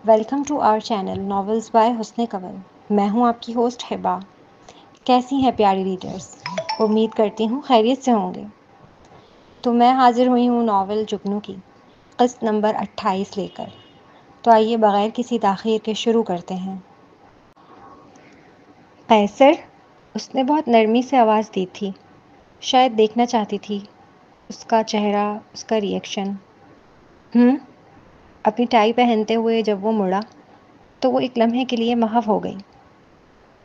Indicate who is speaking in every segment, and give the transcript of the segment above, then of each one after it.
Speaker 1: Welcome to our channel novels by Hassan Kanwal. میں ہوں آپ کی ہوسٹ ہبا۔ کیسی ہیں پیاری ریڈرز؟ امید کرتی ہوں خیریت سے ہوں گے۔ تو میں حاضر ہوئی ہوں ناول جگنو کی قسط نمبر 28 لے کر۔ تو آئیے بغیر کسی تاخیر کے شروع کرتے ہیں۔ قیصر، اس نے بہت نرمی سے آواز دی تھی، شاید دیکھنا چاہتی تھی اس کا چہرہ، اس کا ریئیکشن۔ اپنی ٹائی پہنتے ہوئے جب وہ مڑا تو وہ ایک لمحے کے لیے محو ہو گئی،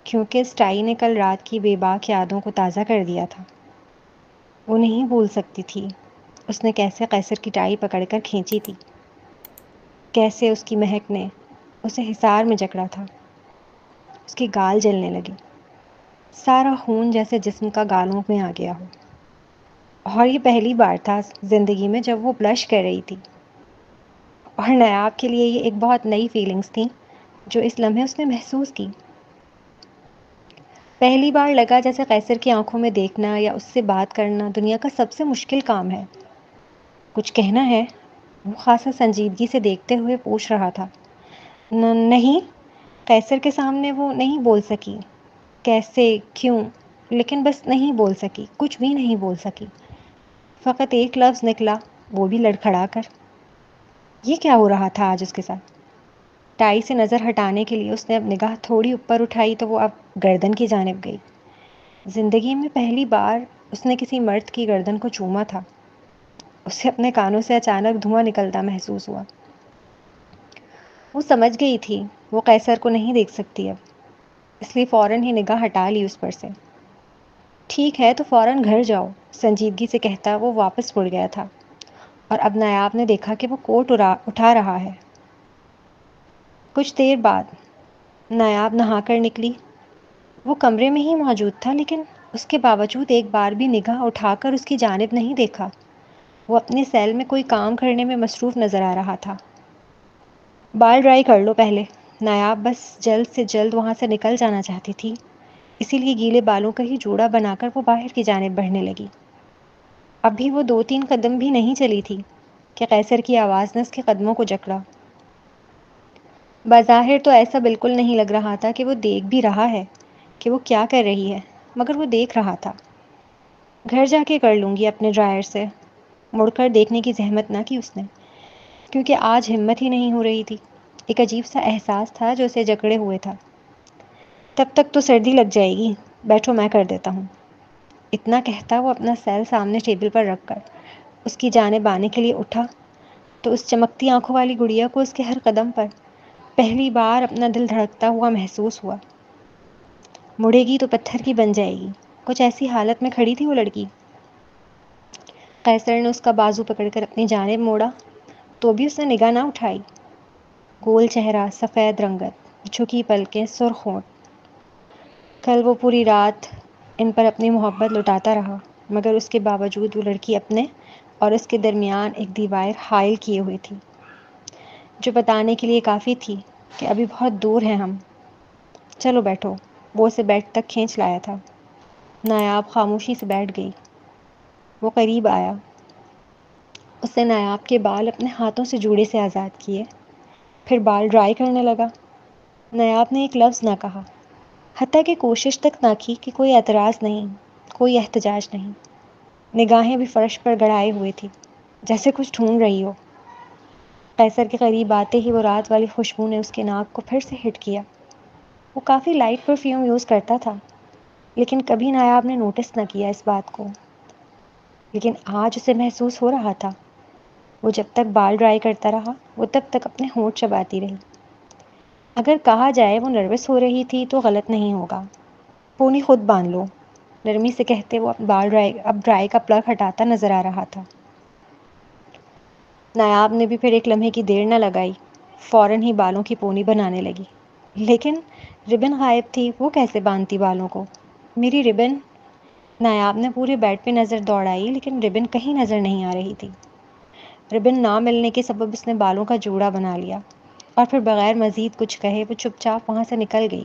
Speaker 1: کیونکہ اس ٹائی نے کل رات کی بے باک یادوں کو تازہ کر دیا تھا۔ وہ نہیں بھول سکتی تھی اس نے کیسے قیصر کی ٹائی پکڑ کر کھینچی تھی، کیسے اس کی مہک نے اسے حصار میں جکڑا تھا۔ اس کی گال جلنے لگی، سارا خون جیسے جسم کا گالوں میں آ گیا ہو۔ اور یہ پہلی بار تھا زندگی میں جب وہ بلش کر رہی تھی، اور نایاب کے لیے یہ ایک بہت نئی فیلنگز تھیں جو اس لمحے اس نے محسوس کی۔ پہلی بار لگا جیسے قیصر کی آنکھوں میں دیکھنا یا اس سے بات کرنا دنیا کا سب سے مشکل کام ہے۔ کچھ کہنا ہے؟ وہ خاصا سنجیدگی سے دیکھتے ہوئے پوچھ رہا تھا۔ نہیں، قیصر کے سامنے وہ نہیں بول سکی، کیسے، کیوں، لیکن بس نہیں بول سکی، کچھ بھی نہیں بول سکی۔ فقط ایک لفظ نکلا، وہ بھی لڑکھڑا کر۔ یہ کیا ہو رہا تھا آج اس کے ساتھ؟ ٹائی سے نظر ہٹانے کے لیے اس نے اب نگاہ تھوڑی اوپر اٹھائی تو وہ اب گردن کی جانب گئی۔ زندگی میں پہلی بار اس نے کسی مرد کی گردن کو چوما تھا۔ اسے اپنے کانوں سے اچانک دھواں نکلتا محسوس ہوا۔ وہ سمجھ گئی تھی وہ قیصر کو نہیں دیکھ سکتی اب، اس لیے فوراً ہی نگاہ ہٹا لی اس پر سے۔ ٹھیک ہے تو فوراً گھر جاؤ، سنجیدگی سے کہتا وہ واپس مڑ گیا تھا، اور اب نایاب نے دیکھا کہ وہ کوٹ اٹھا رہا ہے۔ کچھ دیر بعد نایاب نہا کر نکلی۔ وہ کمرے میں ہی موجود تھا، لیکن اس کے باوجود ایک بار بھی نگاہ اٹھا کر اس کی جانب نہیں دیکھا۔ وہ اپنے سیل میں کوئی کام کرنے میں مصروف نظر آ رہا تھا۔ بال ڈرائی کر لو پہلے۔ نایاب بس جلد سے جلد وہاں سے نکل جانا چاہتی تھی، اسی لیے گیلے بالوں کا ہی جوڑا بنا کر وہ باہر کی جانب بڑھنے لگی۔ ابھی وہ 2-3 قدم بھی نہیں چلی تھی کہ قیصر کی آواز نے اس کے قدموں کو جکڑا۔ بظاہر تو ایسا بالکل نہیں لگ رہا تھا کہ وہ دیکھ بھی رہا ہے کہ وہ کیا کر رہی ہے، مگر وہ دیکھ رہا تھا۔ گھر جا کے کر لوں گی اپنے ڈرائر سے۔ مڑ کر دیکھنے کی زحمت نہ کی اس نے، کیونکہ آج ہمت ہی نہیں ہو رہی تھی۔ ایک عجیب سا احساس تھا جو اسے جکڑے ہوئے تھا۔ تب تک تو سردی لگ جائے گی، بیٹھو میں کر دیتا ہوں۔ اتنا کہتا وہ اپنا سیل سامنے ٹیبل پر رکھ کر اس کی جانب آنے کے لیے اٹھا تو اس چمکتی آنکھوں والی گڑیا کو اس کے ہر قدم پر پہلی بار اپنا دل دھڑکتا ہوا محسوس ہوا۔ مڑے گی تو پتھر کی بن جائے گی، کچھ ایسی حالت میں کھڑی تھی وہ لڑکی۔ قیصر نے اس کا بازو پکڑ کر اپنی جانب موڑا تو بھی اس نے نگاہ نہ اٹھائی۔ گول چہرہ، سفید رنگت، جھکی پلکیں، سرخ ہونٹ۔ کل وہ پوری رات ان پر اپنی محبت لٹاتا رہا، مگر اس کے باوجود وہ لڑکی اپنے اور اس کے درمیان ایک دیوار حائل کیے ہوئی تھی، جو بتانے کے لیے کافی تھی کہ ابھی بہت دور ہیں ہم۔ چلو بیٹھو۔ وہ اسے بیڈ تک کھینچ لایا تھا۔ نایاب خاموشی سے بیٹھ گئی۔ وہ قریب آیا۔ اس نے نایاب کے بال اپنے ہاتھوں سے جوڑے سے آزاد کیے، پھر بال ڈرائی کرنے لگا۔ نایاب نے ایک لفظ نہ کہا، حتیٰ کہ کوشش تک نہ کی کہ کوئی اعتراض نہیں، کوئی احتجاج نہیں۔ نگاہیں بھی فرش پر گڑائے ہوئی تھی، جیسے کچھ ڈھونڈ رہی ہو۔ قیصر کے قریب آتے ہی وہ رات والی خوشبو نے اس کے ناک کو پھر سے ہٹ کیا۔ وہ کافی لائٹ پرفیوم یوز کرتا تھا، لیکن کبھی نایاب نے نوٹس نہ کیا اس بات کو۔ لیکن آج اسے محسوس ہو رہا تھا۔ وہ جب تک بال ڈرائی کرتا رہا وہ تب تک اپنے ہونٹ چباتی رہی۔ اگر کہا جائے وہ نروس ہو رہی تھی تو غلط نہیں ہوگا۔ پونی خود باندھ لو، نرمی سے کہتے وہ اب ڈرائی کا پلگ ہٹاتا نظر آ رہا تھا۔ نایاب نے بھی پھر ایک لمحے کی دیر نہ لگائی، فوراً ہی بالوں کی پونی بنانے لگی۔ لیکن ربن غائب تھی، وہ کیسے باندھتی بالوں کو؟ میری ربن؟ نایاب نے پورے بیڈ پہ نظر دوڑائی، لیکن ربن کہیں نظر نہیں آ رہی تھی۔ ربن نہ ملنے کے سبب اس نے بالوں کا جوڑا بنا لیا، اور پھر بغیر مزید کچھ کہے وہ چپ چاپ وہاں سے نکل گئی۔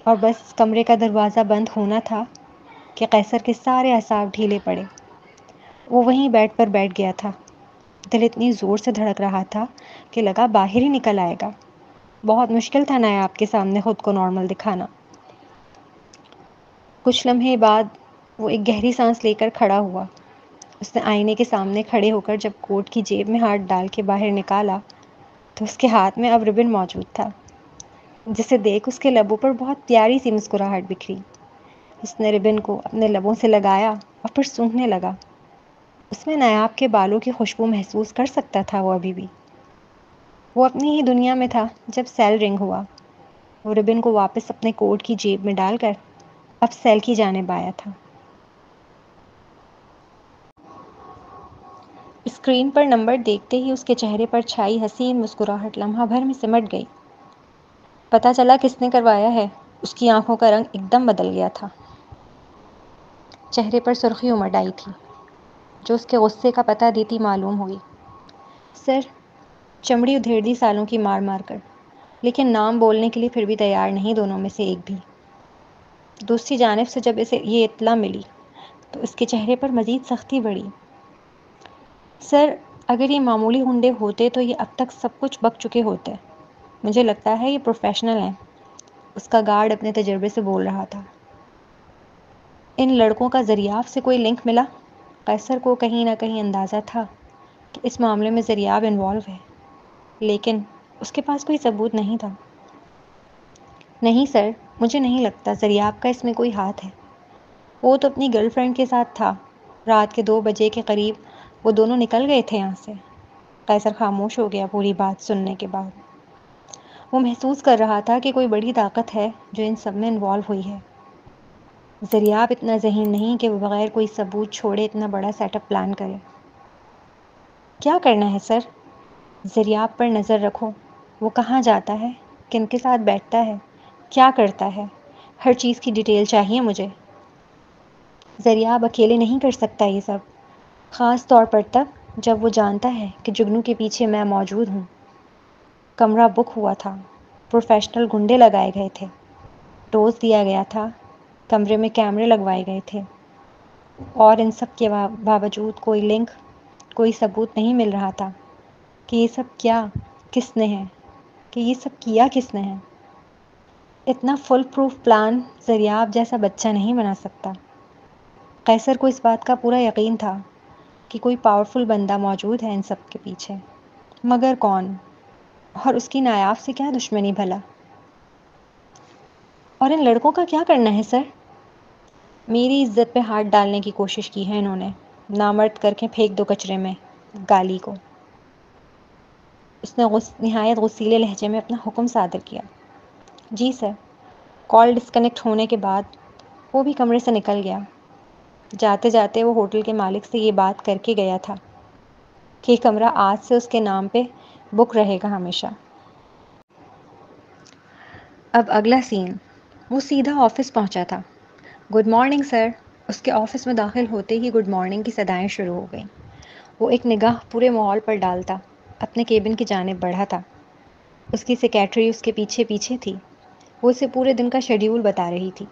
Speaker 1: اور بس کمرے کا دروازہ بند ہونا تھا کہ قیصر کے سارے اعصاب ڈھیلے پڑے۔ وہ وہیں بیڈ پر بیٹھ گیا تھا۔ دل اتنی زور سے دھڑک رہا تھا کہ لگا باہر ہی نکل آئے گا۔ بہت مشکل تھا نایاب کے سامنے خود کو نارمل دکھانا۔ کچھ لمحے بعد وہ ایک گہری سانس لے کر کھڑا ہوا۔ اس نے آئینے کے سامنے کھڑے ہو کر جب کوٹ کی جیب میں ہاتھ ڈال کے باہر نکالا تو اس کے ہاتھ میں اب ربن موجود تھا، جسے دیکھ اس کے لبوں پر بہت پیاری سی مسکراہٹ بکھری۔ اس نے ربن کو اپنے لبوں سے لگایا اور پھر سونگھنے لگا۔ اس میں نایاب کے بالوں کی خوشبو محسوس کر سکتا تھا وہ ابھی بھی۔ وہ اپنی ہی دنیا میں تھا جب سیل رنگ ہوا۔ وہ ربن کو واپس اپنے کوٹ کی جیب میں ڈال کر اب سیل کی جانب آیا تھا۔ اسکرین پر نمبر دیکھتے ہی اس کے چہرے پر چھائی حسین مسکراہٹ لمحہ بھر میں سمٹ گئی۔ پتہ چلا کس نے کروایا ہے؟ اس کی آنکھوں کا رنگ ایک دم بدل گیا تھا۔ چہرے پر سرخی امڑ آئی تھی جو اس کے غصے کا پتہ دیتی معلوم ہوئی۔ سر، چمڑی ادھیڑ دی سالوں کی مار مار کر، لیکن نام بولنے کے لیے پھر بھی تیار نہیں دونوں میں سے ایک بھی۔ دوسری جانب سے جب اسے یہ اطلاع ملی تو اس کے چہرے پر مزید سختی بڑھی۔ سر، اگر یہ معمولی غنڈے ہوتے تو یہ اب تک سب کچھ بک چکے ہوتے۔ مجھے لگتا ہے یہ پروفیشنل ہیں۔ اس کا گارڈ اپنے تجربے سے بول رہا تھا۔ ان لڑکوں کا زریاب سے کوئی لنک ملا؟ قیصر کو کہیں نہ کہیں اندازہ تھا کہ اس معاملے میں زریاب انوالو ہے، لیکن اس کے پاس کوئی ثبوت نہیں تھا۔ نہیں سر، مجھے نہیں لگتا زریاب کا اس میں کوئی ہاتھ ہے۔ وہ تو اپنی گرل فرینڈ کے ساتھ تھا۔ رات کے 2 بجے کے قریب وہ دونوں نکل گئے تھے یہاں سے۔ قیصر خاموش ہو گیا پوری بات سننے کے بعد۔ وہ محسوس کر رہا تھا کہ کوئی بڑی طاقت ہے جو ان سب میں انوالو ہوئی ہے۔ زریاب اتنا ذہین نہیں کہ وہ بغیر کوئی ثبوت چھوڑے اتنا بڑا سیٹ اپ پلان کرے۔ کیا کرنا ہے سر؟ زریاب پر نظر رکھو۔ وہ کہاں جاتا ہے، کن کے ساتھ بیٹھتا ہے، کیا کرتا ہے، ہر چیز کی ڈیٹیل چاہیے مجھے۔ زریاب اکیلے نہیں کر سکتا یہ سب، خاص طور پر تب جب وہ جانتا ہے کہ جگنو کے پیچھے میں موجود ہوں۔ کمرہ بک ہوا تھا، پروفیشنل گنڈے لگائے گئے تھے، ڈوز دیا گیا تھا، کمرے میں کیمرے لگوائے گئے تھے، اور ان سب کے باوجود کوئی لنک، کوئی ثبوت نہیں مل رہا تھا کہ یہ سب کیا، کس نے ہے، کہ یہ سب کیا کس نے ہے۔ اتنا فل پروف پلان زریاب جیسا بچہ نہیں بنا سکتا۔ قیصر کو اس بات کا پورا یقین تھا کہ کوئی پاورفل بندہ موجود ہے ان سب کے پیچھے، مگر کون؟ اور اس کی نایاب سے کیا دشمنی بھلا؟ اور ان لڑکوں کا کیا کرنا ہے سر؟ میری عزت پہ ہاتھ ڈالنے کی کوشش کی ہے انہوں نے، نامرد کر کے پھینک دو کچرے میں، گالی کو۔ اس نے نہایت غصیلے لہجے میں اپنا حکم صادر کیا۔ جی سر۔ کال ڈسکنیکٹ ہونے کے بعد وہ بھی کمرے سے نکل گیا۔ جاتے جاتے وہ ہوٹل کے مالک سے یہ بات کر کے گیا تھا کہ یہ کمرہ آج سے اس کے نام پہ بک رہے گا ہمیشہ۔ اب اگلا سین، وہ سیدھا آفس پہنچا تھا۔ Good morning sir. اس کے آفس میں داخل ہوتے ہی گڈ مارننگ کی صدائیں شروع ہو گئیں۔ وہ ایک نگاہ پورے ماحول پر ڈالتا اپنے کیبن کی جانب بڑھا تھا۔ اس کی سیکریٹری اس کے پیچھے پیچھے تھی۔ وہ اسے پورے دن کا شیڈیول بتا رہی تھی۔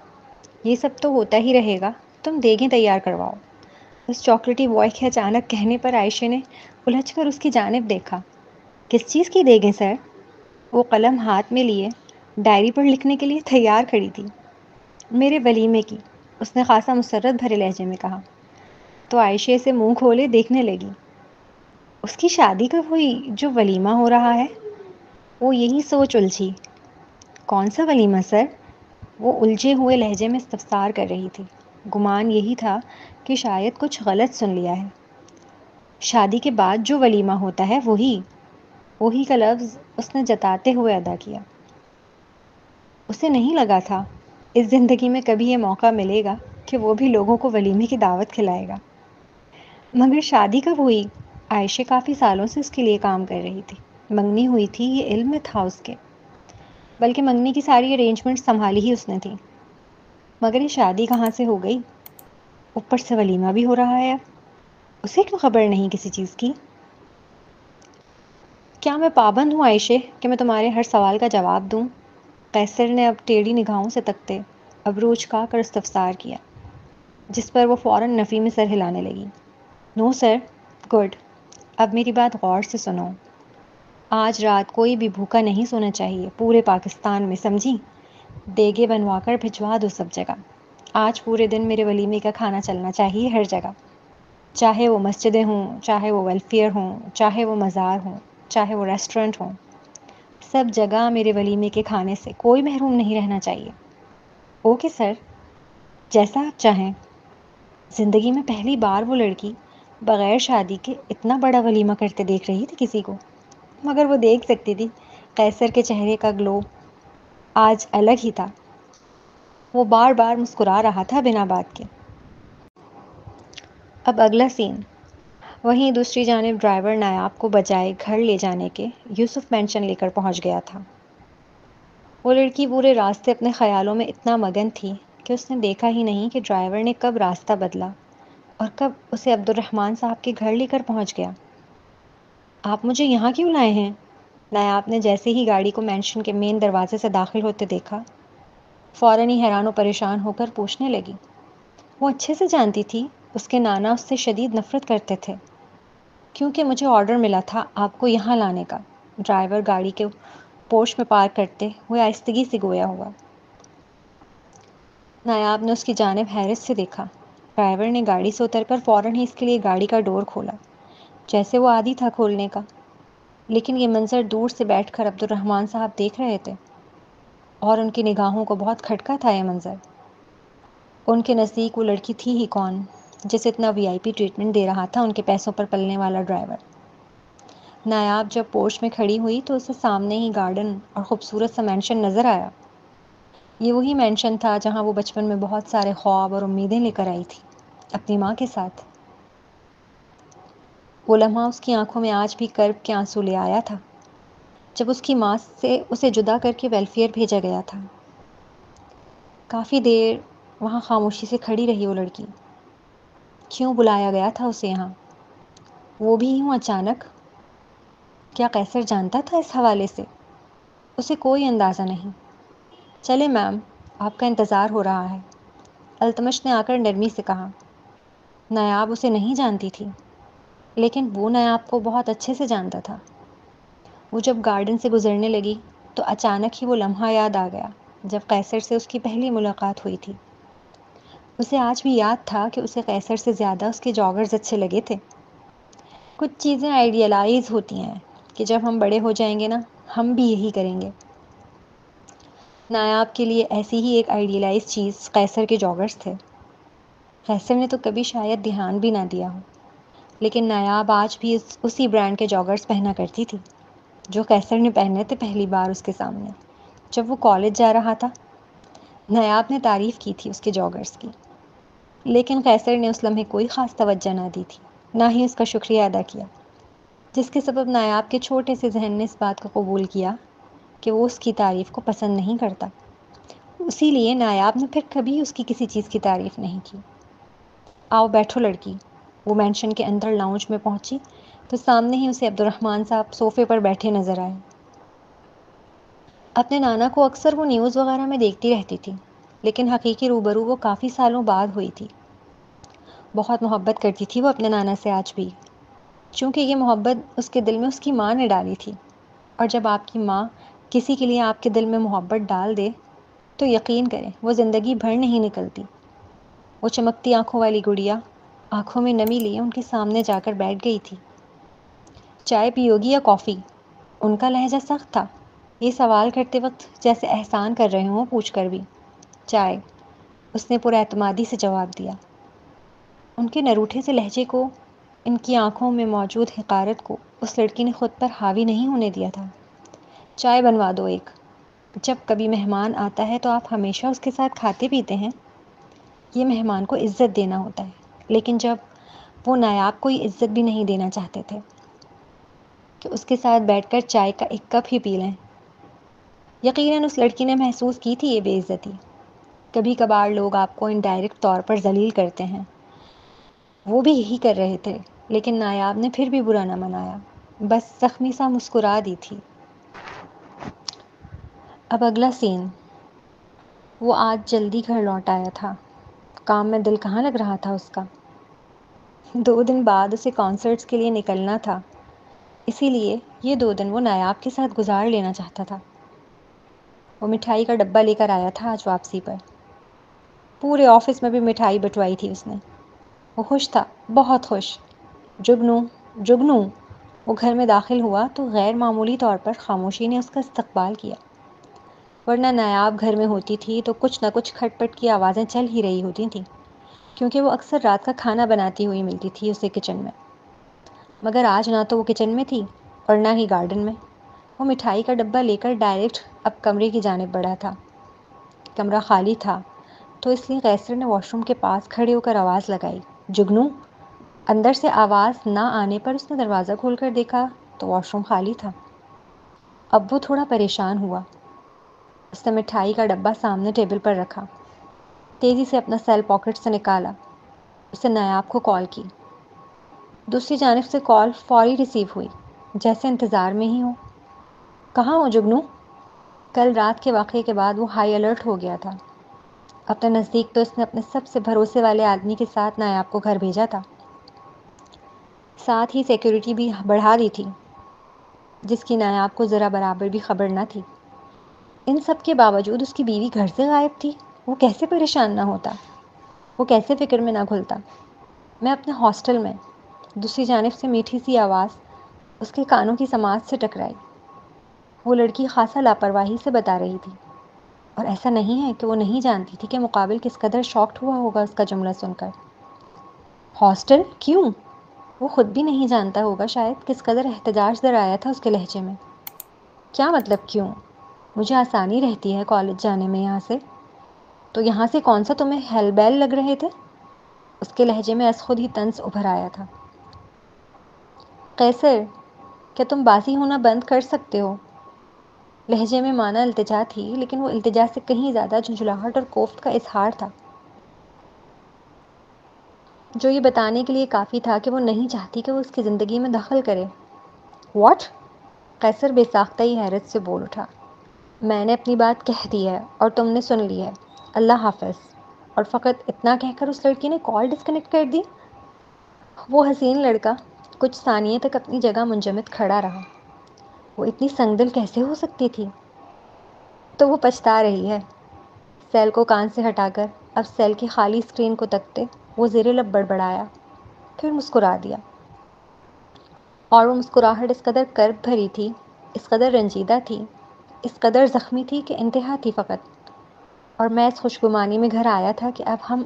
Speaker 1: یہ سب تو ہوتا ہی رہے گا، تم دیگیں تیار کرواؤ۔ اس چاکلیٹی بوائے کے اچانک کہنے پر عائشہ نے الجھ کر اس کی جانب دیکھا۔ کس چیز کی دیگیں سر؟ وہ قلم ہاتھ میں لیے ڈائری پر لکھنے کے لیے تیار کھڑی تھی۔ میرے ولیمے کی، اس نے خاصا مسرت بھرے لہجے میں کہا۔ تو عائشہ سے منہ کھولے دیکھنے لگی۔ اس کی شادی کب ہوئی جو ولیمہ ہو رہا ہے؟ وہ یہی سوچ الجھی۔ کون سا ولیمہ سر؟ وہ الجھے ہوئے لہجے میں استفسار کر رہی تھی۔ گمان یہی تھا کہ شاید کچھ غلط سن لیا ہے۔ شادی کے بعد جو ولیمہ ہوتا ہے وہی کا لفظ اس نے جتاتے ہوئے ادا کیا۔ اسے نہیں لگا تھا اس زندگی میں کبھی یہ موقع ملے گا کہ وہ بھی لوگوں کو ولیمے کی دعوت کھلائے گا۔ مگر شادی کب ہوئی؟ عائشہ کافی سالوں سے اس کے لیے کام کر رہی تھی۔ منگنی ہوئی تھی یہ علم میں تھا اس کے، بلکہ منگنی کی ساری ارینجمنٹ سنبھالی ہی اس نے تھی۔ مگر یہ شادی کہاں سے ہو گئی؟ اوپر سے ولیمہ بھی ہو رہا ہے اب۔ اسے کیوں خبر نہیں کسی چیز کی؟ کیا میں پابند ہوں عائشہ کہ میں تمہارے ہر سوال کا جواب دوں؟ قیصر نے اب ٹیڑھی نگاہوں سے تکتے ابرو اچکا کر استفسار کیا، جس پر وہ فوراً نفی میں سر ہلانے لگی۔ نو سر۔ گڈ۔ اب میری بات غور سے سنو۔ آج رات کوئی بھی بھوکا نہیں سونا چاہیے پورے پاکستان میں، سمجھی؟ دیگے بنوا کر بھجوا دو سب جگہ۔ آج پورے دن میرے ولیمے کا کھانا چلنا چاہیے ہر جگہ، چاہے وہ مسجدیں ہوں، چاہے وہ ویلفیئر ہوں، چاہے وہ مزار ہوں، چاہے وہ ریسٹورنٹ ہوں، سب جگہ میرے ولیمے کے کھانے سے کوئی محروم نہیں رہنا چاہیے۔ اوکے سر، جیسا آپ چاہیں۔ زندگی میں پہلی بار وہ لڑکی بغیر شادی کے اتنا بڑا ولیمہ کرتے دیکھ رہی تھی کسی کو، مگر وہ دیکھ سکتی تھی قیصر کے چہرے کا گلو آج الگ ہی تھا۔ وہ بار بار مسکرا رہا تھا بنا بات کے۔ اب اگلا سین، وہیں دوسری جانب ڈرائیور نایاب کو بجائے گھر لے جانے کے یوسف مینشن لے کر پہنچ گیا تھا۔ وہ لڑکی پورے راستے اپنے خیالوں میں اتنا مگن تھی کہ اس نے دیکھا ہی نہیں کہ ڈرائیور نے کب راستہ بدلا اور کب اسے عبد الرحمن صاحب کے گھر لے کر پہنچ گیا۔ آپ مجھے یہاں کیوں لائے ہیں؟ نایاب نے جیسے ہی گاڑی کو مینشن کے مین دروازے سے داخل ہوتے دیکھا، فوراً ہی حیران و پریشان ہو کر پوچھنے لگی۔ وہ اچھے سے جانتی تھی اس کے نانا اس سے شدید نفرت کرتے تھے۔ کیونکہ مجھے آرڈر ملا تھا آپ کو یہاں لانے کا، ڈرائیور گاڑی کے پورش میں پارک کرتے ہوئے آہستگی سے گویا ہوا۔ نایاب نے اس کی جانب حیرت سے دیکھا۔ ڈرائیور نے گاڑی سے اتر کر فوراً ہی اس کے لیے گاڑی کا ڈور کھولا، جیسے وہ عادی تھا کھولنے کا۔ لیکن یہ منظر دور سے بیٹھ کر عبد الرحمن صاحب دیکھ رہے تھے، اور ان کی نگاہوں کو بہت کھٹکا تھا یہ منظر۔ ان کے نزدیک وہ لڑکی تھی ہی کون جسے اتنا وی آئی پی ٹریٹمنٹ دے رہا تھا ان کے پیسوں پر پلنے والا ڈرائیور۔ نایاب جب پورش میں کھڑی ہوئی تو اسے سامنے ہی گارڈن اور خوبصورت سا مینشن نظر آیا۔ یہ وہی مینشن تھا جہاں وہ بچپن میں بہت سارے خواب اور امیدیں لے کر آئی تھی اپنی ماں کے ساتھ۔ وہ لمحہ اس کی آنکھوں میں آج بھی کرب کے آنسو لے آیا تھا جب اس کی ماں سے اسے جدا کر کے ویلفیئر بھیجا گیا تھا۔ کافی دیر وہاں خاموشی سے کھڑی رہی وہ لڑکی۔ کیوں بلایا گیا تھا اسے یہاں؟ وہ بھی یوں اچانک؟ کیا قیصر جانتا تھا اس حوالے سے؟ اسے کوئی اندازہ نہیں۔ چلے میم، آپ کا انتظار ہو رہا ہے، التمش نے آ کر نرمی سے کہا۔ نایاب اسے نہیں جانتی تھی، لیکن وہ نایاب کو بہت اچھے سے جانتا تھا۔ وہ جب گارڈن سے گزرنے لگی تو اچانک ہی وہ لمحہ یاد آ گیا جب قیصر سے اس کی پہلی ملاقات ہوئی تھی۔ اسے آج بھی یاد تھا کہ اسے قیصر سے زیادہ اس کے جاگرز اچھے لگے تھے۔ کچھ چیزیں آئیڈیلائز ہوتی ہیں کہ جب ہم بڑے ہو جائیں گے نا، ہم بھی یہی کریں گے۔ نایاب کے لیے ایسی ہی ایک آئیڈیلائز چیز قیصر کے جاگرز تھے۔ قیصر نے تو کبھی شاید دھیان بھی نہ دیا ہو، لیکن نایاب آج بھی اسی برانڈ کے جاگرز پہنا کرتی تھی جو قیصر نے پہنے تھے پہلی بار اس کے سامنے جب وہ کالج جا رہا تھا۔ نایاب نے تعریف کی تھی اس کے جاگرز کی، لیکن قیصر نے اس لمحے کوئی خاص توجہ نہ دی تھی، نہ ہی اس کا شکریہ ادا کیا، جس کے سبب نایاب کے چھوٹے سے ذہن نے اس بات کو قبول کیا کہ وہ اس کی تعریف کو پسند نہیں کرتا۔ اسی لیے نایاب نے پھر کبھی اس کی کسی چیز کی تعریف نہیں کی۔ آؤ بیٹھو لڑکی۔ وہ مینشن کے اندر لاؤنج میں پہنچی تو سامنے ہی اسے عبد الرحمن صاحب صوفے پر بیٹھے نظر آئے۔ اپنے نانا کو اکثر وہ نیوز وغیرہ میں دیکھتی رہتی تھی، لیکن حقیقی روبرو وہ کافی سالوں بعد ہوئی تھی۔ بہت محبت کرتی تھی وہ اپنے نانا سے آج بھی، چونکہ یہ محبت اس کے دل میں اس کی ماں نے ڈالی تھی، اور جب آپ کی ماں کسی کے لیے آپ کے دل میں محبت ڈال دے تو یقین کریں وہ زندگی بھر نہیں نکلتی۔ وہ چمکتی آنکھوں والی گڑیا آنکھوں میں نمی لیے ان کے سامنے جا کر بیٹھ گئی تھی۔ چائے پیو گی یا کافی؟ ان کا لہجہ سخت تھا، یہ سوال کرتے وقت جیسے احسان کر رہے ہوں پوچھ کر بھی۔ چائے، اس نے پر اعتمادی سے جواب دیا۔ ان کے نروٹھے سے لہجے کو، ان کی آنکھوں میں موجود حقارت کو اس لڑکی نے خود پر حاوی نہیں ہونے دیا تھا۔ چائے بنوا دو ایک۔ جب کبھی مہمان آتا ہے تو آپ ہمیشہ اس کے ساتھ کھاتے پیتے ہیں، یہ مہمان کو عزت دینا ہوتا ہے، لیکن جب وہ نایاب کو یہ عزت بھی نہیں دینا چاہتے تھے کہ اس کے ساتھ بیٹھ کر چائے کا ایک کپ ہی پی لیں۔ یقیناً اس لڑکی نے محسوس کی تھی یہ بے عزتی۔ کبھی کبھار لوگ آپ کو انڈائریکٹ طور پر ذلیل کرتے ہیں، وہ بھی یہی کر رہے تھے، لیکن نایاب نے پھر بھی برا نہ منایا، بس زخمی سا مسکرا دی تھی۔ اب اگلا سین، وہ آج جلدی گھر لوٹ آیا تھا۔ کام میں دل کہاں لگ رہا تھا اس کا؟ 2 دن بعد اسے کانسرٹس کے لیے نکلنا تھا۔ اسی لیے یہ 2 دن وہ نایاب کے ساتھ گزار لینا چاہتا تھا۔ وہ مٹھائی کا ڈبہ لے کر آیا تھا آج واپسی پر۔ پورے آفس میں بھی مٹھائی بٹوائی تھی اس نے۔ وہ خوش تھا، بہت خوش۔ جگنو، جگنو! وہ گھر میں داخل ہوا تو غیر معمولی طور پر خاموشی نے اس کا استقبال کیا، ورنہ نایاب گھر میں ہوتی تھی تو کچھ نہ کچھ کھٹ پٹ کی آوازیں چل ہی رہی ہوتی تھیں، کیونکہ وہ اکثر رات کا کھانا بناتی ہوئی ملتی تھی اسے کچن میں۔ مگر آج نہ تو وہ کچن میں تھی اور نہ ہی گارڈن میں۔ وہ مٹھائی کا ڈبہ لے کر ڈائریکٹ اب کمرے کی جانب بڑھا تھا۔ کمرہ خالی تھا تو اس لیے قیصر نے واش روم کے پاس کھڑے ہو کر آواز لگائی، جگنو! اندر سے آواز نہ آنے پر اس نے دروازہ کھول کر دیکھا تو واش روم خالی تھا۔ اب وہ تھوڑا پریشان ہوا۔ اس نے مٹھائی کا ڈبہ سامنے ٹیبل پر رکھا، تیزی سے اپنا سیل پاکٹ سے نکالا، اسے نایاب کو کال کی۔ دوسری جانب سے کال فوری ریسیو ہوئی، جیسے انتظار میں ہی ہو۔ کہاں ہو جگنو؟ کل رات کے واقعے کے بعد وہ ہائی الرٹ ہو گیا تھا۔ اپنے نزدیک تو اس نے اپنے سب سے بھروسے والے آدمی کے ساتھ نایاب کو گھر بھیجا تھا، ساتھ ہی سیکیورٹی بھی بڑھا دی تھی، جس کی نایاب کو ذرا برابر بھی خبر نہ تھی۔ ان سب کے باوجود اس کی بیوی گھر سے غائب تھی۔ وہ کیسے پریشان نہ ہوتا؟ وہ کیسے فکر میں نہ گھلتا؟ میں اپنے ہاسٹل میں، دوسری جانب سے میٹھی سی آواز اس کے کانوں کی سماعت سے ٹکرائی۔ وہ لڑکی خاصا لاپرواہی سے بتا رہی تھی، اور ایسا نہیں ہے کہ وہ نہیں جانتی تھی کہ مقابل کس قدر شاکڈ ہوا ہوگا اس کا جملہ سن کر۔ ہاسٹل؟ کیوں؟ وہ خود بھی نہیں جانتا ہوگا شاید کس قدر احتجاج در آیا تھا اس کے لہجے میں۔ کیا مطلب کیوں؟ مجھے آسانی رہتی ہے کالج جانے میں یہاں سے، تو یہاں سے کون سا تمہیں ہیل بیل لگ رہے تھے؟ اس کے لہجے میں از خود ہی طنز ابھر آیا تھا۔ قیصر، کیا تم باسی ہونا بند کر سکتے ہو؟ لہجے میں مانا التجا تھی، لیکن وہ التجا سے کہیں زیادہ جھنجھلاہٹ اور کوفت کا اظہار تھا، جو یہ بتانے کے لیے کافی تھا کہ وہ نہیں چاہتی کہ وہ اس کی زندگی میں دخل کرے۔ واٹ؟ قیصر بے ساختہ ہی حیرت سے بول اٹھا۔ میں نے اپنی بات کہہ دی ہے اور تم نے سن لی ہے، اللہ حافظ۔ اور فقط اتنا کہہ کر اس لڑکی نے کال ڈسکنیکٹ کر دی۔ وہ حسین لڑکا کچھ ثانیے تک اپنی جگہ منجمد کھڑا رہا۔ وہ اتنی سنگ دل کیسے ہو سکتی تھی؟ تو وہ پچھتا رہی ہے۔ سیل کو کان سے ہٹا کر اب سیل کی خالی اسکرین کو تکتے وہ زیر لب بڑبڑایا، پھر مسکرا دیا۔ اور وہ مسکراہٹ اس قدر کرب بھری تھی، اس قدر رنجیدہ تھی، اس قدر زخمی تھی کہ انتہا تھی فقط۔ اور میں اس خوشگمانی میں گھر آیا تھا کہ اب ہم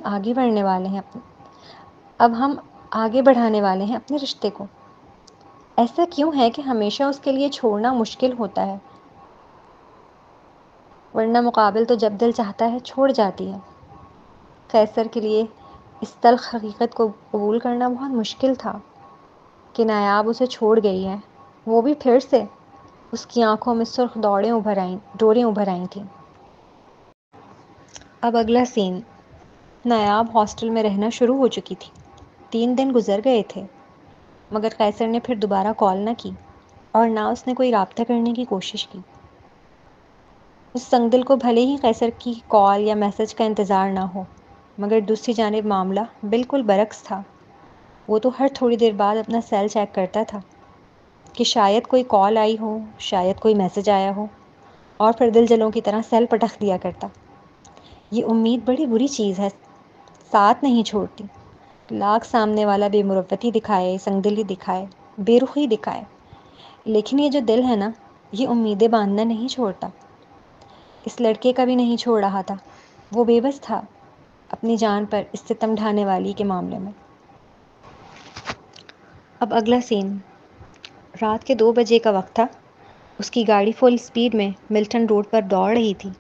Speaker 1: آگے بڑھانے والے ہیں اپنے رشتے کو۔ ایسا کیوں ہے کہ ہمیشہ اس کے لیے چھوڑنا مشکل ہوتا ہے، ورنہ مقابل تو جب دل چاہتا ہے چھوڑ جاتی ہے۔ قیصر کے لیے اس تلخ حقیقت کو قبول کرنا بہت مشکل تھا کہ نایاب اسے چھوڑ گئی ہے، وہ بھی پھر سے۔ اس کی آنکھوں میں سرخ ڈوریں ابھر آئی تھیں۔ اب اگلا سین۔ نایاب ہاسٹل میں رہنا شروع ہو چکی تھی۔ 3 دن گزر گئے تھے، مگر قیصر نے پھر دوبارہ کال نہ کی اور نہ اس نے کوئی رابطہ کرنے کی کوشش کی۔ اس سنگ دل کو بھلے ہی قیصر کی کال یا میسج کا انتظار نہ ہو، مگر دوسری جانب معاملہ بالکل برعکس تھا۔ وہ تو ہر تھوڑی دیر بعد اپنا سیل چیک کرتا تھا کہ شاید کوئی کال آئی ہو، شاید کوئی میسج آیا ہو، اور پھر دل جلوں کی طرح سیل پٹخ دیا کرتا۔ یہ امید بڑی بری چیز ہے، ساتھ نہیں چھوڑتی۔ لاکھ سامنے والا بے مروتی دکھائے، سنگ دلی دکھائے، بے رخی دکھائے، لیکن یہ جو دل ہے نا، یہ امیدیں باندھنا نہیں چھوڑتا۔ اس لڑکے کا بھی نہیں چھوڑ رہا تھا۔ وہ بے بس تھا اپنی جان پر اس ستم ڈھانے والی کے معاملے میں۔ اب اگلا سین۔ رات کے 2 بجے کا وقت تھا۔ اس کی گاڑی فل سپیڈ میں ملٹن روڈ پر دوڑ رہی تھی۔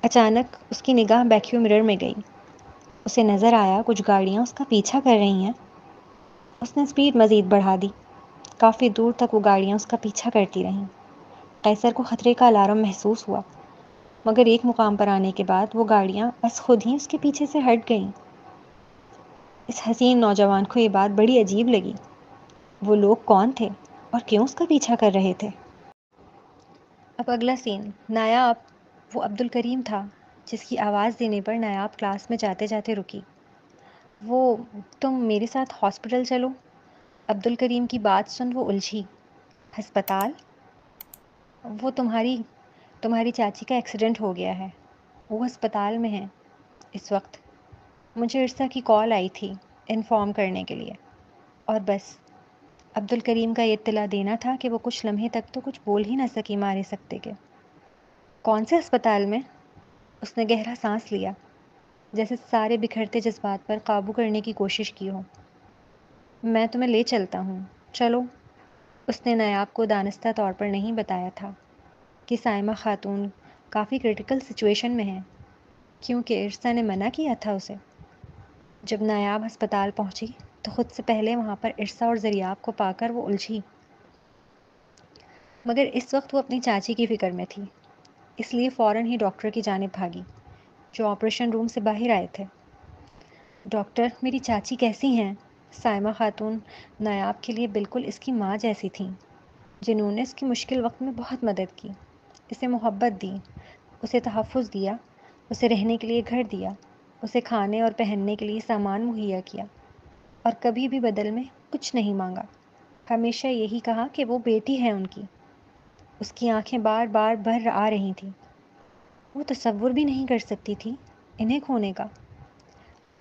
Speaker 1: اچانک اس کی نگاہ بیکیو مرر میں گئی۔ اسے نظر آیا کچھ گاڑیاں اس کا پیچھا کر رہی ہیں۔ اس نے سپیڈ مزید بڑھا دی۔ کافی دور تک وہ گاڑیاں اس کا پیچھا کرتی رہیں۔ قیصر کو خطرے کا الارم محسوس ہوا، مگر ایک مقام پر آنے کے بعد وہ گاڑیاں از خود ہی اس کے پیچھے سے ہٹ گئیں۔ اس حسین نوجوان کو یہ بات بڑی عجیب لگی۔ وہ لوگ کون تھے اور کیوں اس کا پیچھا کر رہے تھے؟ اب اگلا سین۔ نایاب، وہ عبد الکریم تھا جس کی آواز دینے پر نایاب کلاس میں جاتے جاتے رکی۔ تم میرے ساتھ ہاسپٹل چلو۔ عبد الکریم کی بات سن وہ الجھی۔ ہسپتال؟ وہ تمہاری چاچی کا ایکسیڈنٹ ہو گیا ہے، وہ ہسپتال میں ہیں اس وقت۔ مجھے عرصہ کی کال آئی تھی انفارم کرنے کے لیے، اور بس عبدالکریم کا یہ اطلاع دینا تھا کہ وہ کچھ لمحے تک تو کچھ بول ہی نہ سکی مارے سکتے کے۔ کون سے ہسپتال میں؟ اس نے گہرا سانس لیا، جیسے سارے بکھرتے جذبات پر قابو کرنے کی کوشش کی ہو۔ میں تمہیں لے چلتا ہوں، چلو۔ اس نے نایاب کو دانستہ طور پر نہیں بتایا تھا کہ سائمہ خاتون کافی کرٹیکل سچویشن میں ہیں، کیونکہ عرصہ نے منع کیا تھا اسے۔ جب نایاب ہسپتال پہنچی تو خود سے پہلے وہاں پر عرصہ اور زریاب کو پا کر وہ الجھی، مگر اس وقت وہ اپنی چاچی کی فکر میں تھی، اس لیے فوراً ہی ڈاکٹر کی جانب بھاگی جو آپریشن روم سے باہر آئے تھے۔ ڈاکٹر، میری چاچی کیسی ہیں؟ سائمہ خاتون نایاب کے لیے بالکل اس کی ماں جیسی تھیں، جنہوں نے اس کی مشکل وقت میں بہت مدد کی، اسے محبت دی، اسے تحفظ دیا، اسے رہنے کے لیے گھر دیا، اسے کھانے اور پہننے کے لیے سامان مہیا کیا، اور کبھی بھی بدل میں کچھ نہیں مانگا۔ ہمیشہ یہی کہا کہ وہ بیٹی ہے ان کی۔ اس کی آنکھیں بار بار بھر آ رہی تھیں، وہ تصور بھی نہیں کر سکتی تھی انہیں کھونے کا۔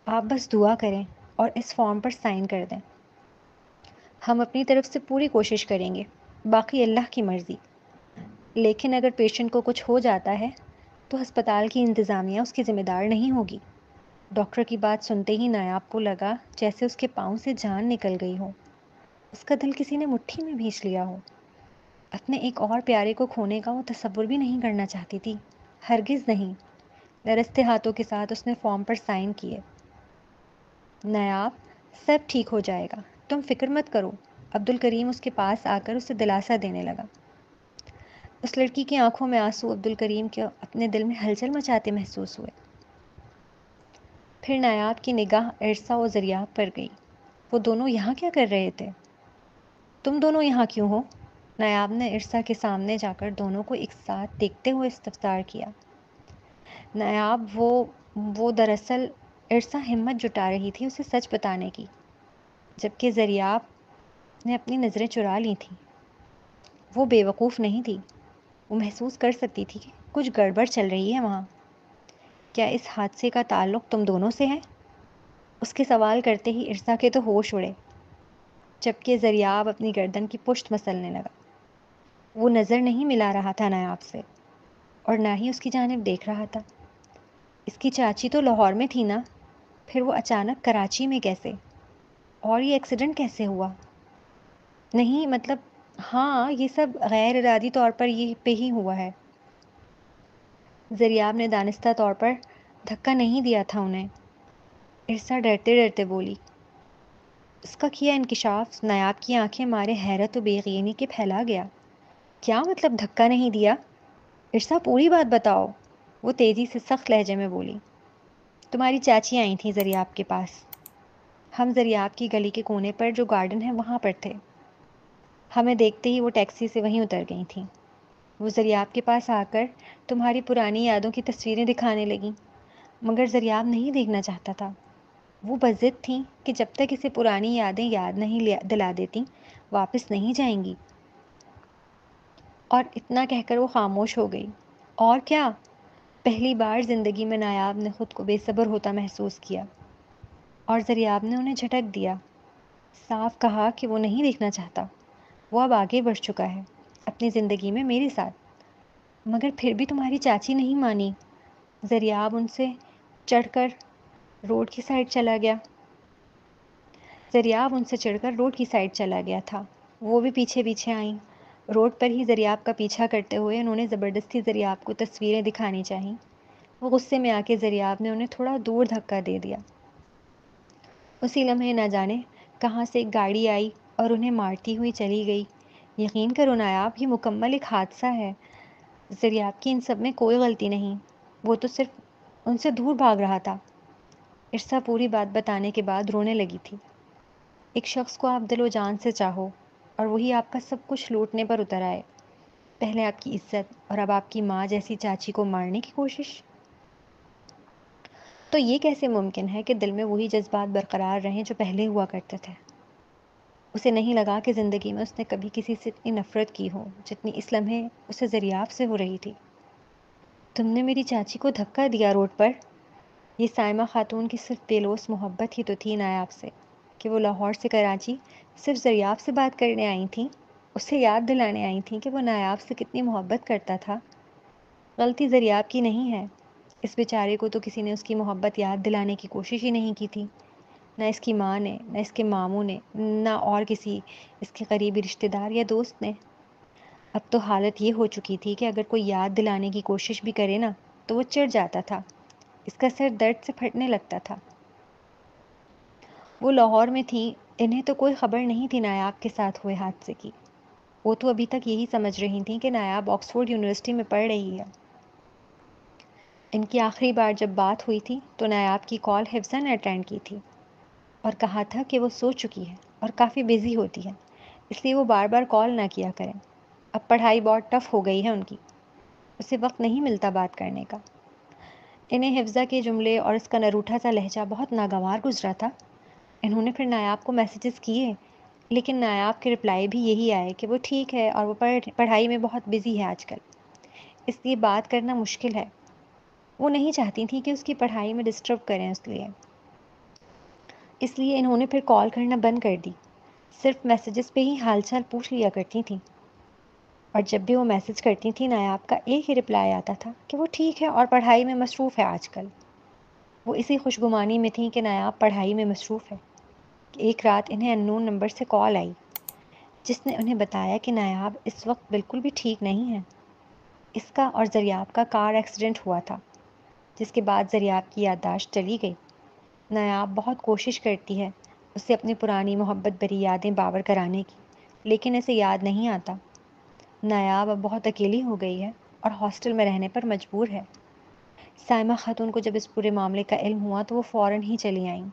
Speaker 1: آپ بس دعا کریں اور اس فارم پر سائن کر دیں، ہم اپنی طرف سے پوری کوشش کریں گے، باقی اللہ کی مرضی۔ لیکن اگر پیشنٹ کو کچھ ہو جاتا ہے تو ہسپتال کی انتظامیہ اس کی ذمہ دار نہیں ہوگی۔ ڈاکٹر کی بات سنتے ہی نایاب کو لگا جیسے اس کے پاؤں سے جان نکل گئی ہو، اس کا دل کسی نے مٹھی میں بھینچ لیا ہو۔ اپنے ایک اور پیارے کو کھونے کا وہ تصور بھی نہیں کرنا چاہتی تھی، ہرگز نہیں۔ لرزتے ہاتھوں کے ساتھ اس نے فارم پر سائن کیے۔ نایاب، سب ٹھیک ہو جائے گا، تم فکر مت کرو۔ عبدالکریم اس کے پاس آ کر اسے دلاسا دینے لگا۔ اس لڑکی کی آنکھوں میں آنسو عبدالکریم کے اپنے دل میں ہلچل مچاتے محسوس ہوئے۔ پھر نایاب کی نگاہ عرصہ و زریاب پر گئی۔ وہ دونوں یہاں کیا کر رہے تھے؟ تم دونوں یہاں کیوں ہو؟ نایاب نے عرصہ کے سامنے جا کر دونوں کو ایک ساتھ دیکھتے ہوئے استفسار کیا۔ نایاب، وہ دراصل عرصہ ہمت جٹا رہی تھی اسے سچ بتانے کی، جبکہ زریاب نے اپنی نظریں چرا لی تھیں۔ وہ بے وقوف نہیں تھی، وہ محسوس کر سکتی تھی کہ کچھ گڑبڑ چل رہی ہے وہاں۔ کیا اس حادثے کا تعلق تم دونوں سے ہے؟ اس کے سوال کرتے ہی عرصہ کے تو ہوش اڑے، جبکہ زریاب اپنی گردن کی پشت مسلنے لگا۔ وہ نظر نہیں ملا رہا تھا نایاب سے، اور نہ ہی اس کی جانب دیکھ رہا تھا۔ اس کی چاچی تو لاہور میں تھی نا، پھر وہ اچانک کراچی میں کیسے؟ اور یہ ایکسیڈنٹ کیسے ہوا؟ نہیں مطلب، ہاں یہ سب غیر ارادی طور پر یہ پہ ہی ہوا ہے۔ زریاب نے دانستہ طور پر دھکا نہیں دیا تھا انہیں، عرصہ ڈرتے ڈرتے بولی۔ اس کا کیا انکشاف نایاب کی آنکھیں مارے حیرت و بے یقینی کے پھیلا گیا۔ کیا مطلب دھکا نہیں دیا؟ عرصہ پوری بات بتاؤ، وہ تیزی سے سخت لہجے میں بولی۔ تمہاری چاچی آئی تھیں زریاب کے پاس، ہم زریاب کی گلی کے کونے پر جو گارڈن ہے وہاں پر تھے۔ ہمیں دیکھتے ہی وہ ٹیکسی سے وہیں اتر گئی تھیں۔ وہ زریاب کے پاس آ کر تمہاری پرانی یادوں کی تصویریں دکھانے لگیں، مگر زریاب نہیں دیکھنا چاہتا تھا۔ وہ بضد تھیں کہ جب تک اسے پرانی یادیں یاد نہیں دلا دیتی واپس نہیں جائیں گی۔ اور اتنا کہہ کر وہ خاموش ہو گئی۔ اور کیا؟ پہلی بار زندگی میں نایاب نے خود کو بے صبر ہوتا محسوس کیا، اور زریاب نے انہیں جھٹک دیا، صاف کہا کہ وہ نہیں دیکھنا چاہتا۔ وہ اب آگے بڑھ چکا ہے اپنی زندگی میں میرے ساتھ۔ مگر پھر بھی تمہاری چاچی نہیں مانی۔ زریاب ان سے چڑھ کر روڈ کی سائڈ چلا گیا تھا، وہ بھی پیچھے پیچھے آئیں۔ روڈ پر ہی زریاب کا پیچھا کرتے ہوئے انہوں نے زبردستی زریاب کو تصویریں دکھانی چاہییں۔ وہ غصے میں آ کے زریاب نے انہیں تھوڑا دور دھکا دے دیا۔ اسی لمحے نہ جانے کہاں سے ایک گاڑی آئی اور انہیں مارتی ہوئی چلی گئی۔ یقین کرو نایاب، یہ مکمل ایک حادثہ ہے۔ زریاب کی ان سب میں کوئی غلطی نہیں، وہ تو صرف ان سے دور بھاگ رہا تھا۔ عرصہ پوری بات بتانے کے بعد رونے لگی تھی۔ ایک شخص کو آپ دل و جان سے چاہو اور وہی آپ کا سب کچھ لوٹنے پر اتر آئے، پہلے آپ کی عزت اور اب آپ کی ماں جیسی چاچی کو مارنے کی کوشش۔ تو یہ کیسے ممکن ہے کہ دل میں وہی جذبات برقرار رہیں جو پہلے ہوا کرتے تھے؟ اسے نہیں لگا کہ زندگی میں اس نے کبھی کسی سے اتنی نفرت کی ہو جتنی اس لمحے اسے زریاب سے ہو رہی تھی۔ تم نے میری چاچی کو دھکا دیا روڈ پر؟ یہ سائمہ خاتون کی صرف بےلوث محبت ہی تو تھی نایاب سے، کہ وہ لاہور سے کراچی صرف زریاب سے بات کرنے آئی تھیں، اسے یاد دلانے آئی تھیں کہ وہ نایاب سے کتنی محبت کرتا تھا۔ غلطی زریاب کی نہیں ہے، اس بیچارے کو تو کسی نے اس کی محبت یاد دلانے کی کوشش ہی نہیں کی تھی، نہ اس کی ماں نے، نہ اس کے ماموں نے، نہ اور کسی اس کے قریبی رشتہ دار یا دوست نے۔ اب تو حالت یہ ہو چکی تھی کہ اگر کوئی یاد دلانے کی کوشش بھی کرے نا تو وہ چڑ جاتا تھا، اس کا سر درد سے پھٹنے لگتا تھا۔ وہ لاہور میں تھی، انہیں تو کوئی خبر نہیں تھی نایاب کے ساتھ ہوئے حادثے کی۔ وہ تو ابھی تک یہی سمجھ رہی تھیں کہ نایاب آکسفورڈ یونیورسٹی میں پڑھ رہی ہے۔ ان کی آخری بار جب بات ہوئی تھی تو نایاب کی کال حفصہ نے اٹینڈ کی تھی اور کہا تھا کہ وہ سو چکی ہے اور کافی بزی ہوتی ہے، اس لیے وہ بار بار کال نہ کیا کریں۔ اب پڑھائی بہت ٹف ہو گئی ہے ان کی، اسے وقت نہیں ملتا بات کرنے کا۔ انہیں حفصہ کے جملے اور اس کا نروٹھا سا لہجہ بہت ناگوار گزرا تھا۔ انہوں نے پھر نایاب کو میسیجز کیے، لیکن نایاب کے رپلائی بھی یہی آئے کہ وہ ٹھیک ہے اور وہ پڑھائی میں بہت بزی ہے آج کل، اس لیے بات کرنا مشکل ہے۔ وہ نہیں چاہتی تھیں کہ اس کی پڑھائی میں ڈسٹرب کریں، اس لیے انہوں نے پھر کال کرنا بند کر دی، صرف میسیجز پہ ہی حال چال پوچھ لیا کرتی تھیں۔ اور جب بھی وہ میسیج کرتی تھیں نایاب کا ایک ہی رپلائی آتا تھا کہ وہ ٹھیک ہے اور پڑھائی میں مصروف ہے آج کل۔ وہ اسی خوشگمانی میں تھیں کہ نایاب پڑھائی میں مصروف ہے کہ ایک رات انہیں اننون نمبر سے کال آئی جس نے انہیں بتایا کہ نایاب اس وقت بالکل بھی ٹھیک نہیں ہے۔ اس کا اور زریاب کا کار ایکسیڈنٹ ہوا تھا، جس کے بعد زریاب کی یادداشت چلی گئی۔ نایاب بہت کوشش کرتی ہے اسے اپنی پرانی محبت بھری یادیں باور کرانے کی، لیکن اسے یاد نہیں آتا۔ نایاب اب بہت اکیلی ہو گئی ہے اور ہاسٹل میں رہنے پر مجبور ہے۔ سائمہ خاتون کو جب اس پورے معاملے کا علم ہوا تو وہ فوراً ہی چلی آئیں۔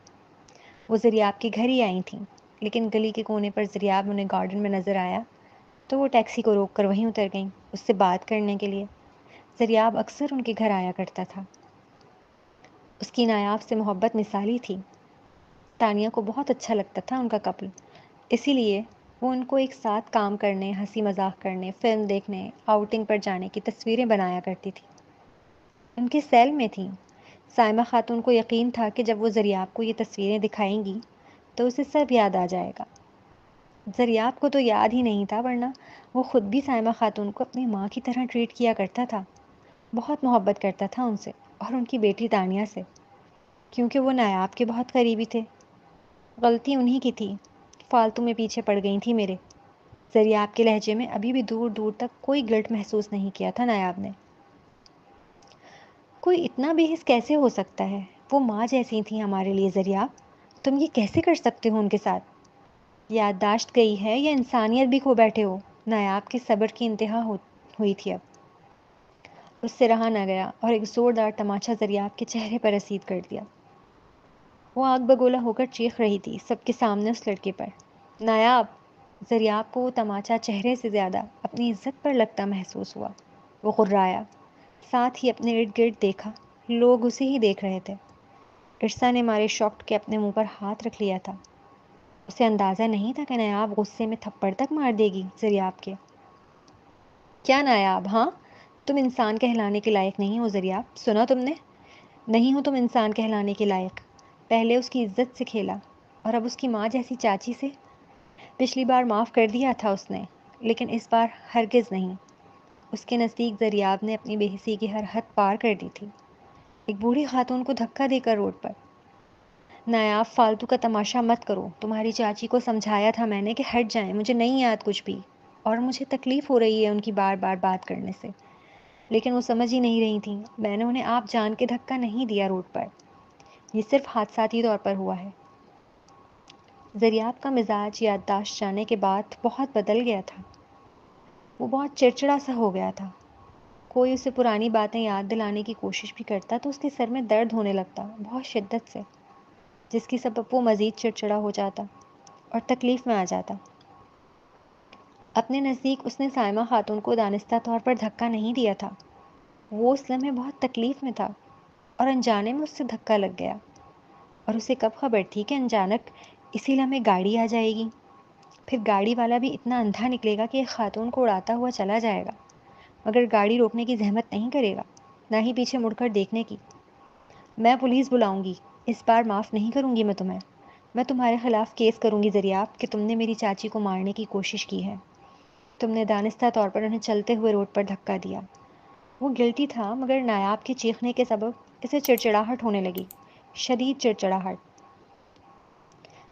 Speaker 1: وہ زریاب کے گھر ہی آئی تھیں، لیکن گلی کے کونے پر زریاب انہیں گارڈن میں نظر آیا تو وہ ٹیکسی کو روک کر وہیں اتر گئیں اس سے بات کرنے کے لیے۔ زریاب اکثر ان کے گھر آیا کرتا تھا۔ اس کی نایاب سے محبت مثالی تھی۔ تانیہ کو بہت اچھا لگتا تھا ان کا کپل، اسی لیے وہ ان کو ایک ساتھ کام کرنے، ہنسی مذاق کرنے، فلم دیکھنے، آؤٹنگ پر جانے کی تصویریں بنایا کرتی تھی۔ ان کی سیل میں تھیں۔ سائمہ خاتون کو یقین تھا کہ جب وہ زریاب کو یہ تصویریں دکھائیں گی تو اسے سب یاد آ جائے گا۔ زریاب کو تو یاد ہی نہیں تھا، ورنہ وہ خود بھی سائمہ خاتون کو اپنی ماں کی طرح ٹریٹ کیا کرتا تھا۔ بہت محبت کرتا تھا ان سے اور ان کی بیٹی تانیہ سے، کیونکہ وہ نایاب کے بہت قریبی تھے۔ غلطی انہی کی تھی، فالتو میں پیچھے پڑ گئی تھی میرے۔ زریاب کے لہجے میں ابھی بھی دور دور تک کوئی گلٹ محسوس نہیں کیا تھا نایاب نے۔ کوئی اتنا بے حس کیسے ہو سکتا ہے؟ وہ ماں جیسی تھیں ہمارے لیے زریاب، تم یہ کیسے کر سکتے ہو ان کے ساتھ؟ یادداشت گئی ہے یا انسانیت بھی کھو بیٹھے ہو؟ نایاب کے صبر کی انتہا ہوئی تھی اب۔ اس سے رہا نہ گیا اور ایک زوردار تماچا زریاب کے چہرے پر رسید کر دیا۔ وہ آگ بگولا ہو کر چیخ رہی تھی سب کے سامنے اس لڑکے پر۔ نایاب! زریاب کو وہ تماچا چہرے سے زیادہ اپنی عزت پر لگتا محسوس ہوا۔ وہ غرایا، ساتھ ہی اپنے ارد گرد دیکھا، لوگ اسے ہی دیکھ رہے تھے۔ ارسا نے مارے شاکڈ کے اپنے منہ پر ہاتھ رکھ لیا تھا۔ اسے اندازہ نہیں تھا کہ نایاب غصے میں تھپڑ تک مار دے گی زریاب کے۔ کیا نایاب؟ ہاں، تم انسان کہلانے کے لائق نہیں ہو زریاب، سنا تم نے؟ نہیں ہو تم انسان کہلانے کے لائق۔ پہلے اس کی عزت سے کھیلا اور اب اس کی ماں جیسی چاچی سے۔ پچھلی بار معاف کر دیا تھا اس نے، لیکن اس بار ہرگز نہیں۔ اس کے نزدیک زریاب نے اپنی بے حسی کی ہر حد پار کر دی تھی، ایک بوڑھی خاتون کو دھکا دے کر روڈ پر۔ نایاب فالتو کا تماشا مت کرو، تمہاری چاچی کو سمجھایا تھا میں نے کہ ہٹ جائیں، مجھے نہیں یاد کچھ بھی، اور مجھے تکلیف ہو رہی ہے ان کی بار بار بات کرنے سے، لیکن وہ سمجھ ہی نہیں رہی تھیں۔ میں نے انہیں آپ جان کے دھکا نہیں دیا روڈ پر، یہ صرف حادثاتی طور پر ہوا ہے۔ زریاب کا مزاج یادداشت جانے کے بعد بہت بدل گیا تھا۔ وہ بہت چڑچڑا سا ہو گیا تھا۔ کوئی اسے پرانی باتیں یاد دلانے کی کوشش بھی کرتا تو اس کے سر میں درد ہونے لگتا بہت شدت سے، جس کی سبب وہ مزید چڑچڑا ہو جاتا اور تکلیف میں آ جاتا۔ اپنے نزدیک اس نے سائمہ خاتون کو دانستہ طور پر دھکا نہیں دیا تھا، وہ اس لمحے بہت تکلیف میں تھا اور انجانے میں اس سے دھکا لگ گیا، اور اسے کب خبر تھی کہ انجانک اسی لمحے گاڑی آ جائے گی۔ پھر گاڑی والا بھی اتنا اندھا نکلے گا کہ ایک خاتون کو اڑاتا ہوا چلا جائے گا، مگر گاڑی روکنے کی زحمت نہیں کرے گا، نہ ہی پیچھے مڑ کر دیکھنے کی۔ میں پولیس بلاؤں گی، اس بار معاف نہیں کروں گی میں تمہیں۔ میں تمہارے خلاف کیس کروں گی زریاب کہ تم نے میری چاچی کو مارنے کی کوشش کی ہے۔ تم نے دانستہ طور پر انہیں چلتے ہوئے روڈ پر دھکا دیا۔ وہ گلٹی تھا، مگر نایاب کے چیخنے کے سبب اسے چڑچڑاہٹ ہونے لگی، شدید چڑچڑاہٹ۔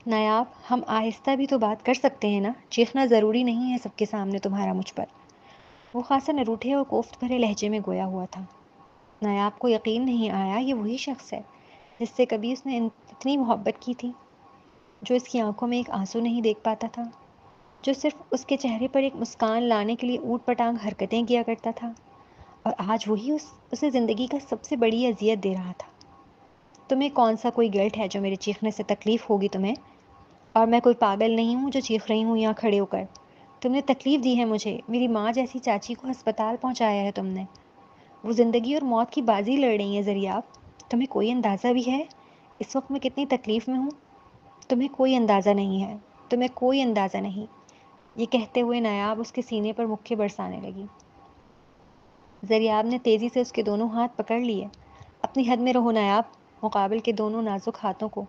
Speaker 1: نایاب، ہم آہستہ بھی تو بات کر سکتے ہیں نا، چیخنا ضروری نہیں ہے سب کے سامنے تمہارا مجھ پر۔ وہ خاصا نروٹھے اور کوفت بھرے لہجے میں گویا ہوا تھا۔ نایاب کو یقین نہیں آیا یہ وہی شخص ہے جس سے کبھی اس نے اتنی محبت کی تھی، جو اس کی آنکھوں میں ایک آنسو نہیں دیکھ پاتا تھا، جو صرف اس کے چہرے پر ایک مسکان لانے کے لیے اوٹ پٹانگ حرکتیں کیا کرتا تھا، اور آج وہی اسے زندگی کا سب سے بڑی اذیت دے رہا تھا۔ تمہیں کون سا کوئی گلٹ ہے جو میرے چیخنے سے تکلیف ہوگی تمہیں؟ اور میں کوئی پاگل نہیں ہوں جو چیخ رہی ہوں یہاں کھڑے ہو کر۔ تم نے تکلیف دی ہے مجھے، میری ماں جیسی چاچی کو ہسپتال پہنچایا ہے تم نے۔ وہ زندگی اور موت کی بازی لڑ رہی ہیں زریاب، تمہیں کوئی اندازہ بھی ہے اس وقت میں کتنی تکلیف میں ہوں؟ تمہیں کوئی اندازہ نہیں ہے، تمہیں کوئی اندازہ نہیں۔ یہ کہتے ہوئے نایاب اس کے سینے پر مکے برسانے لگی۔ زریاب نے تیزی سے اس کے دونوں ہاتھ پکڑ لیے۔ اپنی حد میں رہو نایاب، مقابل کے دونوں نازک ہاتھوں کو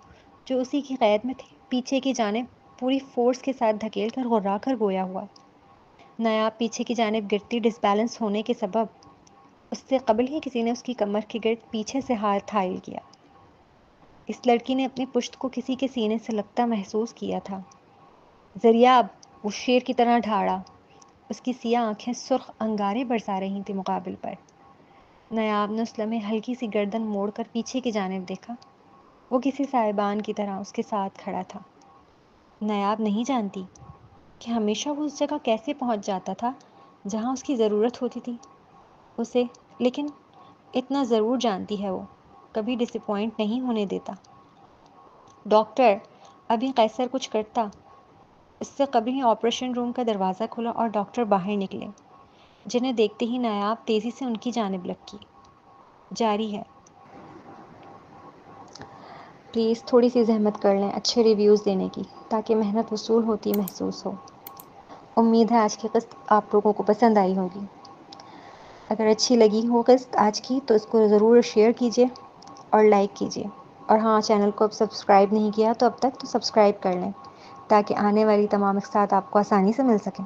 Speaker 1: جو اسی کی قید میں تھے پیچھے کی جانب پوری فورس کے ساتھ دھکیل کر غرا کر گویا ہوا۔ نایاب پیچھے کی جانب گرتی ڈس بیلنس ہونے کے سبب اس سے قبل ہی کسی نے اس کی کمر کے گرد پیچھے سے ہاتھ حائل کیا۔ اس لڑکی نے اپنی پشت کو کسی کے سینے سے لگتا محسوس کیا تھا۔ زریاب، وہ شیر کی طرح ڈھاڑا، اس کی سیاہ آنکھیں سرخ انگارے برسا رہی تھیں مقابل پر۔ نایاب نے اس لمحے ہلکی سی گردن موڑ کر پیچھے کی جانب دیکھا۔ وہ کسی سائبان کی طرح اس کے ساتھ کھڑا تھا۔ نایاب نہیں جانتی کہ ہمیشہ وہ اس جگہ کیسے پہنچ جاتا تھا جہاں اس کی ضرورت ہوتی تھی اسے، لیکن اتنا ضرور جانتی ہے وہ کبھی ڈس اپوائنٹ نہیں ہونے دیتا۔ ڈاکٹر، ابھی قیصر کچھ کرتا، اس سے قبل ہی آپریشن روم کا دروازہ کھلا اور ڈاکٹر باہر نکلے، جنہیں دیکھتے ہی نایاب تیزی سے ان کی جانب لپکی۔ جاری ہے۔ پلیز تھوڑی سی زحمت کر لیں اچھے ریویوز دینے کی، تاکہ محنت وصول ہوتی محسوس ہو۔ امید ہے آج کی قسط آپ لوگوں کو پسند آئی ہوگی۔ اگر اچھی لگی ہو قسط آج کی تو اس کو ضرور شیئر کیجیے اور لائک کیجیے، اور ہاں، چینل کو اب سبسکرائب نہیں کیا تو اب تک تو سبسکرائب کر لیں تاکہ آنے والی تمام اقساط آپ کو آسانی سے مل سکیں۔